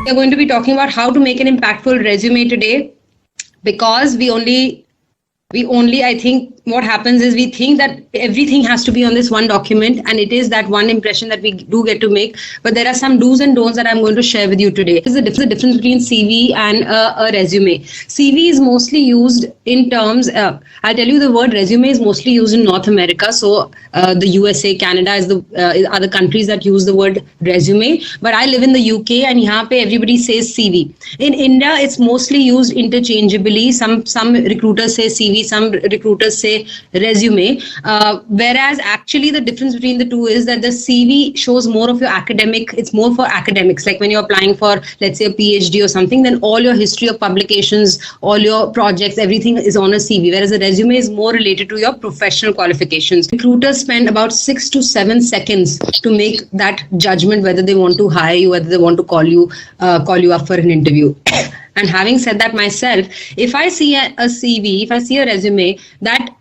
We are going to be talking about how to make an impactful resume today, because we only, I think what happens is we think that everything has to be on this one document, and it is that one impression that we do get to make. But there are some do's and don'ts that I'm going to share with you today. There's a difference between CV and a resume. CV is mostly used in terms, I'll tell you, the word resume is mostly used in North America. So the USA, Canada are the countries that use the word resume. But I live in the UK, and here everybody says CV. In India, it's mostly used interchangeably. Some recruiters say CV, some recruiters say resume, whereas actually the difference between the two is that the CV shows more of your academic, it's more for academics. Like when you're applying for, let's say, a PhD or something, then all your history of publications, all your projects, everything is on a CV, whereas a resume is more related to your professional qualifications. Recruiters spend about 6 to 7 seconds to make that judgment whether they want to hire you, whether they want to call you up for an interview. And having said that myself, if I see a CV, if I see a resume that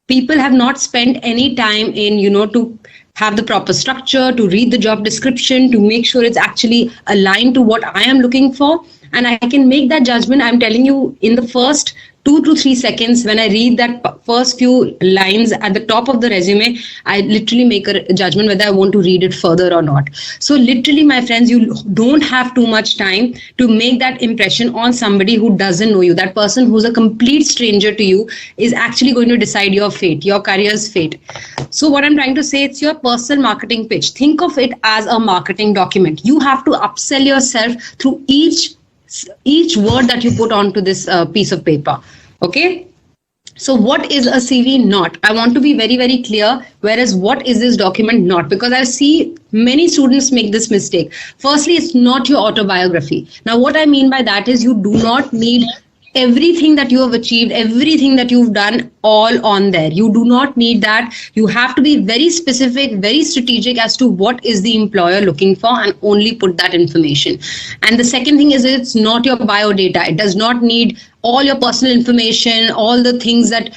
people have not spent any time in, to have the proper structure, to read the job description, to make sure it's actually aligned to what I am looking for, and I can make that judgment, I'm telling you, in the first 2 to 3 seconds, when I read that first few lines at the top of the resume, I literally make a judgment whether I want to read it further or not. So literally, my friends, you don't have too much time to make that impression on somebody who doesn't know you. That person who's a complete stranger to you is actually going to decide your fate, your career's fate. So what I'm trying to say, it's your personal marketing pitch. Think of it as a marketing document. You have to upsell yourself through each word that you put onto this piece of paper. Okay. So what is a CV not? I want to be very, very clear. Whereas what is this document not? Because I see many students make this mistake. Firstly, it's not your autobiography. Now, what I mean by that is you do not need everything that you have achieved, everything that you've done, all on there. You do not need that. You have to be very specific, very strategic as to what is the employer looking for, and only put that information. And the second thing is, it's not your bio data. It does not need all your personal information, all the things that,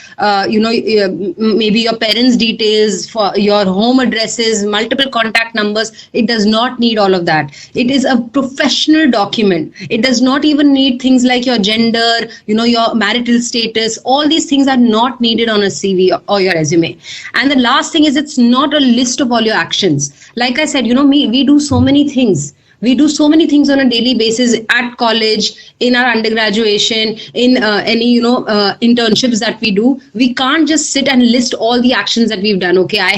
maybe your parents' details, for your home addresses, multiple contact numbers. It does not need all of that. It is a professional document. It does not even need things like your gender, your marital status. All these things are not needed on a CV or your resume. And the last thing is, it's not a list of all your actions. Like I said, we do so many things. We do so many things on a daily basis at college, in our undergraduation, in any internships that we do. We can't just sit and list all the actions that we've done. Okay, I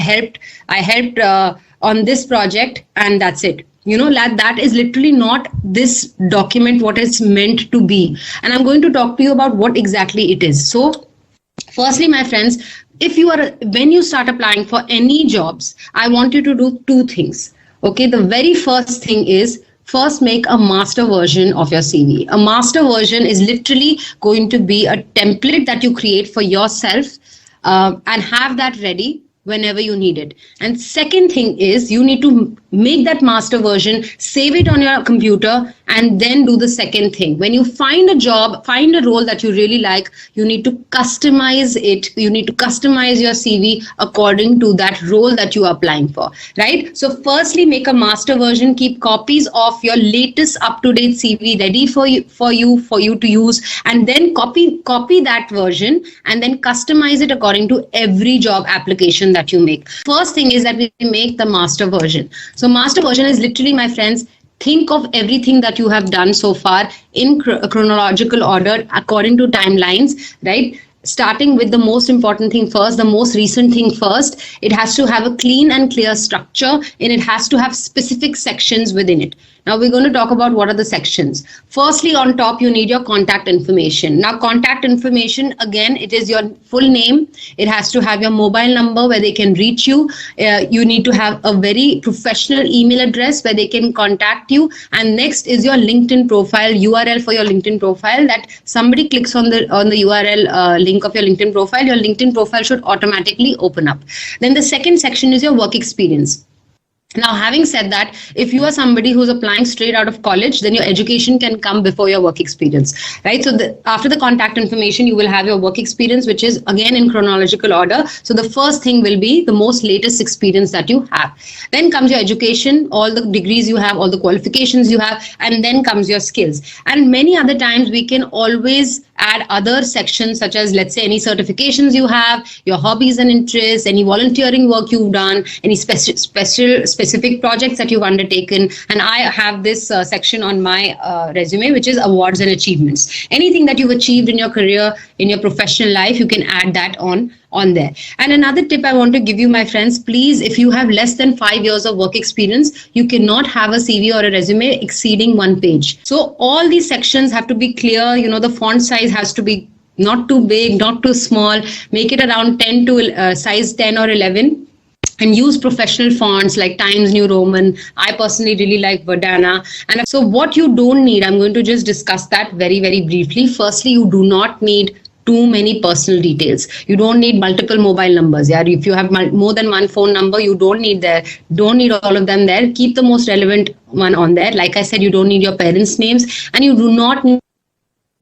helped on this project, and that's it. That is literally not this document what it's meant to be. And I'm going to talk to you about what exactly it is. So firstly, my friends, when you start applying for any jobs, I want you to do 2 things. Okay, the very first thing is, first make a master version of your CV. A master version is literally going to be a template that you create for yourself, and have that ready whenever you need it. And second thing is, you need to make that master version, save it on your computer, and then do the second thing. When you find a job, find a role that you really like, you need to customize it. You need to customize your CV according to that role that you are applying for, right? So firstly, make a master version, keep copies of your latest up-to-date CV ready for you to use, and then copy that version and then customize it according to every job application that you make. First thing is that we make the master version. So master version is literally, my friends, think of everything that you have done so far in chronological order according to timelines, right? Starting with the most important thing first, the most recent thing first. It has to have a clean and clear structure, and it has to have specific sections within it. Now we're going to talk about what are the sections. Firstly, on top, you need your contact information. Now contact information, again, it is your full name. It has to have your mobile number where they can reach you. You need to have a very professional email address where they can contact you. And next is your LinkedIn profile, URL for your LinkedIn profile, that somebody clicks on the URL link of your LinkedIn profile should automatically open up. Then the second section is your work experience. Now, having said that, if you are somebody who's applying straight out of college, then your education can come before your work experience, right? So after the contact information, you will have your work experience, which is again in chronological order. So the first thing will be the most latest experience that you have. Then comes your education, all the degrees you have, all the qualifications you have, and then comes your skills. And many other times we can always add other sections, such as, let's say, any certifications you have, your hobbies and interests, any volunteering work you've done, any specific projects that you've undertaken. And I have this section on my resume, which is awards and achievements. Anything that you've achieved in your career, in your professional life, you can add that on there. And another tip I want to give you, my friends, please, if you have less than 5 years of work experience, you cannot have a CV or a resume exceeding 1 page. So all these sections have to be clear. The font size has to be not too big, not too small. Make it around 10 to size 10 or 11. And use professional fonts like Times New Roman. I personally really like Verdana. And so what you don't need, I'm going to just discuss that very, very briefly. Firstly, you do not need too many personal details. You don't need multiple mobile numbers. Yeah, if you have more than one phone number, you don't need all of them there. Keep the most relevant one on there. Like I said, you don't need your parents' names, and you do not need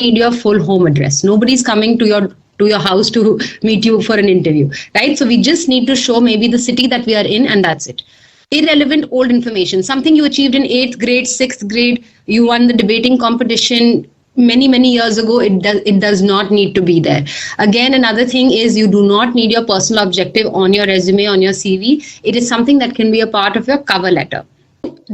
your full home address. Nobody's coming to your house to meet you for an interview, right? So we just need to show maybe the city that we are in, and that's it. Irrelevant old information, something you achieved in 8th grade, 6th grade, you won the debating competition many years ago, it does not need to be there. Again, another thing is you do not need your personal objective on your resume, on your CV. It is something that can be a part of your cover letter.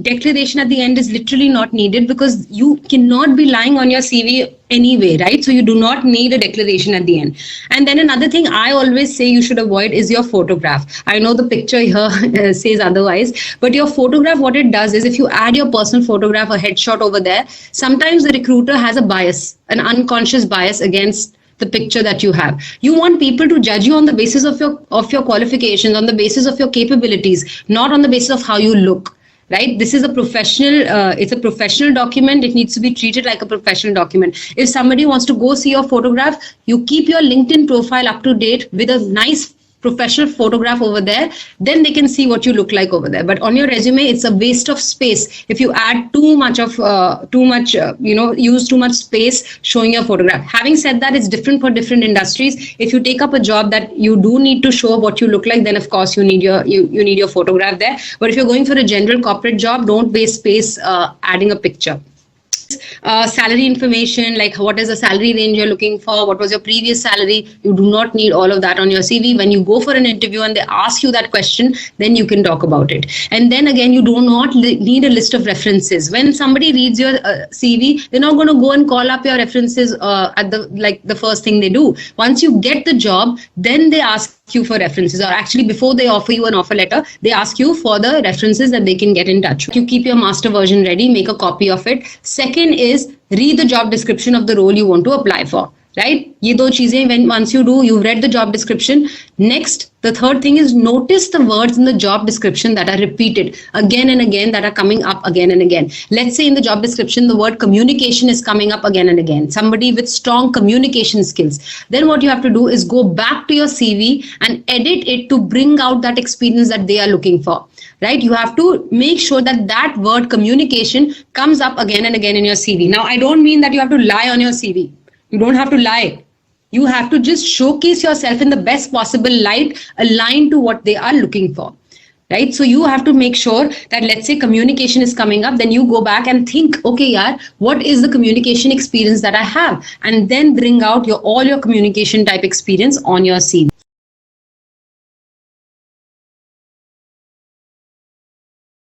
Declaration at the end is literally not needed because you cannot be lying on your CV anyway, right? So you do not need a declaration at the end. And then another thing I always say you should avoid is your photograph. I know the picture here says otherwise, but your photograph, what it does is if you add your personal photograph or headshot over there, sometimes the recruiter has a bias, an unconscious bias against the picture that you have. You want people to judge you on the basis of your qualifications, on the basis of your capabilities, not on the basis of how you look. Right? This is a professional, it's a professional document. It needs to be treated like a professional document. If somebody wants to go see your photograph, you keep your LinkedIn profile up to date with a nice professional photograph over there, then they can see what you look like over there. But on your resume, it's a waste of space if you add use too much space showing your photograph. Having said that, it's different for different industries. If you take up a job that you do need to show what you look like, then of course you need your photograph there. But if you're going for a general corporate job, don't waste space adding a picture. Salary information, like what is the salary range you're looking for, what was your previous salary. You do not need all of that on your CV. When you go for an interview and they ask you that question, then you can talk about it. And then again, you do not need a list of references. When somebody reads your CV, they're not going to go and call up your references at the first thing they do. Once you get the job, then they ask you for references, or actually before they offer you an offer letter, they ask you for the references that they can get in touch with. You keep your master version ready, make a copy of it. Second is read the job description of the role you want to apply for. Right? Ye do cheezein, once you do, you've read the job description. Next, the third thing is notice the words in the job description that are repeated again and again, that are coming up again and again. Let's say in the job description, the word communication is coming up again and again. Somebody with strong communication skills. Then what you have to do is go back to your CV and edit it to bring out that experience that they are looking for. Right? You have to make sure that that word communication comes up again and again in your CV. Now, I don't mean that you have to lie on your CV. You don't have to lie. You have to just showcase yourself in the best possible light, aligned to what they are looking for. Right? So you have to make sure that, let's say communication is coming up, then you go back and think, okay, yaar, what is the communication experience that I have? And then bring out all your communication type experience on your CV.